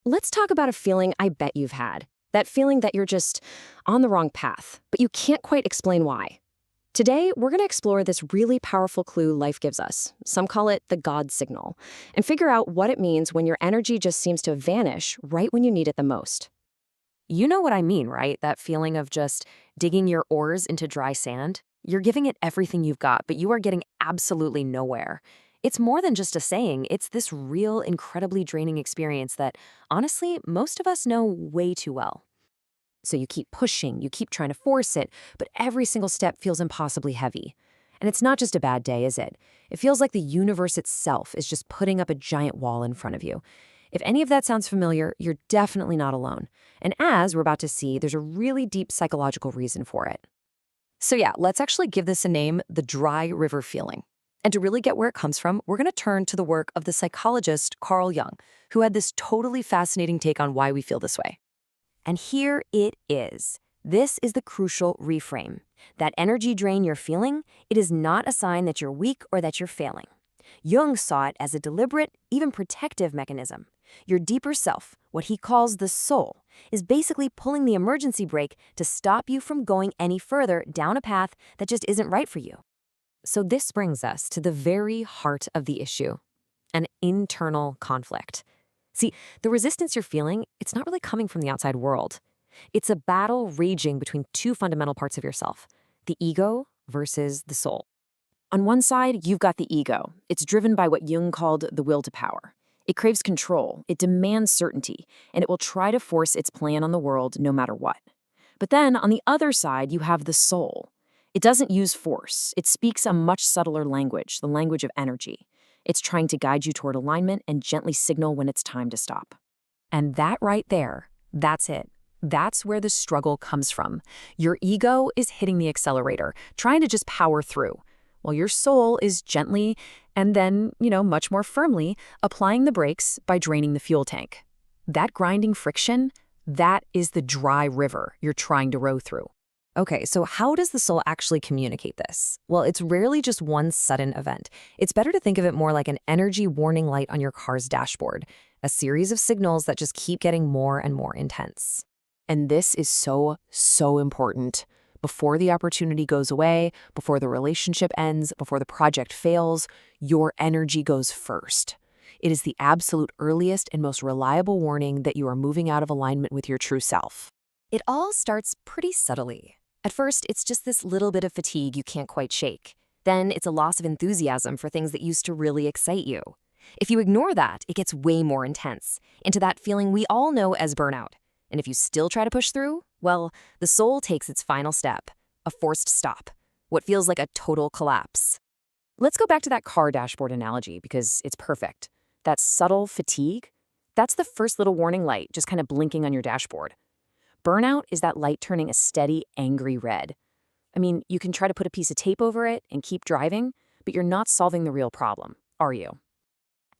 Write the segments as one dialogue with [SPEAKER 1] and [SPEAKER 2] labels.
[SPEAKER 1] Let's talk about a feeling I bet you've had. That feeling that you're just on the wrong path, but you can't quite explain why. Today, we're going to explore this really powerful clue life gives us. Some call it the God signal, and figure out what it means when your energy just seems to vanish right when you need it the most.
[SPEAKER 2] You know what I mean, right? That feeling of just digging your oars into dry sand? You're giving it everything you've got, but you are getting absolutely nowhere. It's more than just a saying. It's this real, incredibly draining experience that, honestly, most of us know way too well.
[SPEAKER 1] So you keep pushing, you keep trying to force it, but every single step feels impossibly heavy. And it's not just a bad day, is it? It feels like the universe itself is just putting up a giant wall in front of you. If any of that sounds familiar, you're definitely not alone. And as we're about to see, there's a really deep psychological reason for it.
[SPEAKER 2] So yeah, let's actually give this a name, the dry river feeling. And to really get where it comes from, we're going to turn to the work of the psychologist Carl Jung, who had this totally fascinating take on why we feel this way. And here it is. This is the crucial reframe. That energy drain you're feeling, it is not a sign that you're weak or that you're failing. Jung saw it as a deliberate, even protective mechanism. Your deeper self, what he calls the soul, is basically pulling the emergency brake to stop you from going any further down a path that just isn't right for you. So this brings us to the very heart of the issue, an internal conflict. See, the resistance you're feeling, it's not really coming from the outside world. It's a battle raging between two fundamental parts of yourself, the ego versus the soul. On one side, you've got the ego. It's driven by what Jung called the will to power. It craves control, it demands certainty, and it will try to force its plan on the world no matter what. But then, on the other side, you have the soul. It doesn't use force. It speaks a much subtler language, the language of energy. It's trying to guide you toward alignment and gently signal when it's time to stop. And that right there, that's it. That's where the struggle comes from. Your ego is hitting the accelerator, trying to just power through, while your soul is gently and then, much more firmly applying the brakes by draining the fuel tank. That grinding friction, that is the dry river you're trying to row through. Okay, so how does the soul actually communicate this? Well, it's rarely just one sudden event. It's better to think of it more like an energy warning light on your car's dashboard, a series of signals that just keep getting more and more intense.
[SPEAKER 3] And this is so, so important. Before the opportunity goes away, before the relationship ends, before the project fails, your energy goes first. It is the absolute earliest and most reliable warning that you are moving out of alignment with your true self.
[SPEAKER 2] It all starts pretty subtly. At first, it's just this little bit of fatigue you can't quite shake. Then it's a loss of enthusiasm for things that used to really excite you. If you ignore that, it gets way more intense, into that feeling we all know as burnout. And if you still try to push through, well, the soul takes its final step, a forced stop, what feels like a total collapse. Let's go back to that car dashboard analogy because it's perfect. That subtle fatigue, that's the first little warning light just kind of blinking on your dashboard. Burnout is that light turning a steady, angry red. I mean, you can try to put a piece of tape over it and keep driving, but you're not solving the real problem, are you?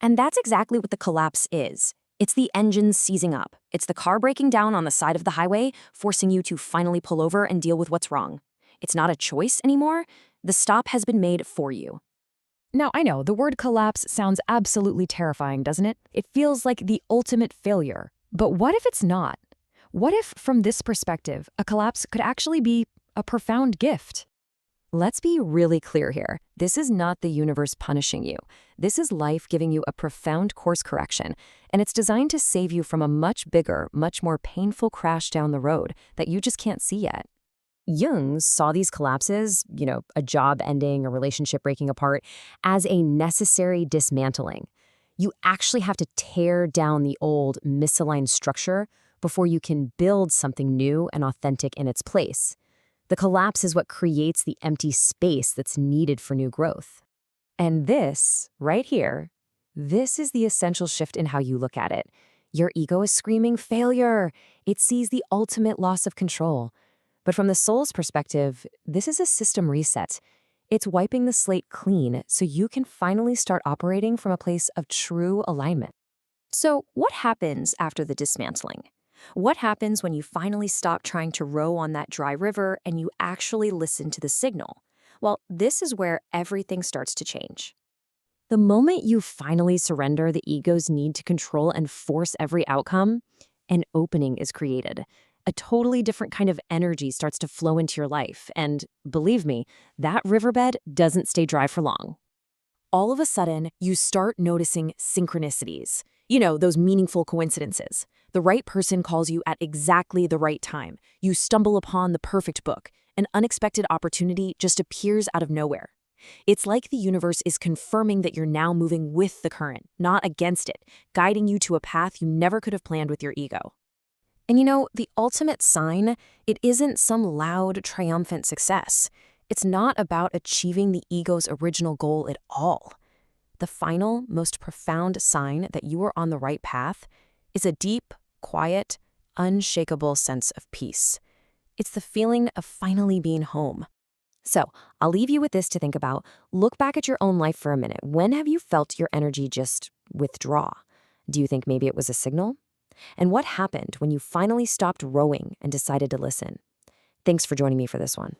[SPEAKER 2] And that's exactly what the collapse is. It's the engine seizing up. It's the car breaking down on the side of the highway, forcing you to finally pull over and deal with what's wrong. It's not a choice anymore. The stop has been made for you.
[SPEAKER 4] Now, I know, the word collapse sounds absolutely terrifying, doesn't it? It feels like the ultimate failure. But what if it's not? What if, from this perspective, a collapse could actually be a profound gift?
[SPEAKER 2] Let's be really clear here. This is not the universe punishing you. This is life giving you a profound course correction, and it's designed to save you from a much bigger, much more painful crash down the road that you just can't see yet. Jung saw these collapses, a job ending, a relationship breaking apart, as a necessary dismantling. You actually have to tear down the old, misaligned structure before you can build something new and authentic in its place. The collapse is what creates the empty space that's needed for new growth. And this, right here, this is the essential shift in how you look at it. Your ego is screaming failure. It sees the ultimate loss of control. But from the soul's perspective, this is a system reset. It's wiping the slate clean so you can finally start operating from a place of true alignment. So what happens after the dismantling? What happens when you finally stop trying to row on that dry river and you actually listen to the signal? Well, this is where everything starts to change.
[SPEAKER 1] The moment you finally surrender the ego's need to control and force every outcome, an opening is created. A totally different kind of energy starts to flow into your life. And believe me, that riverbed doesn't stay dry for long. All of a sudden, you start noticing synchronicities. You know, those meaningful coincidences. The right person calls you at exactly the right time. You stumble upon the perfect book. An unexpected opportunity just appears out of nowhere. It's like the universe is confirming that you're now moving with the current, not against it, guiding you to a path you never could have planned with your ego. And you know, the ultimate sign, it isn't some loud, triumphant success. It's not about achieving the ego's original goal at all. The final, most profound sign that you are on the right path is a deep, quiet, unshakable sense of peace. It's the feeling of finally being home. So, I'll leave you with this to think about. Look back at your own life for a minute. When have you felt your energy just withdraw? Do you think maybe it was a signal? And what happened when you finally stopped rowing and decided to listen? Thanks for joining me for this one.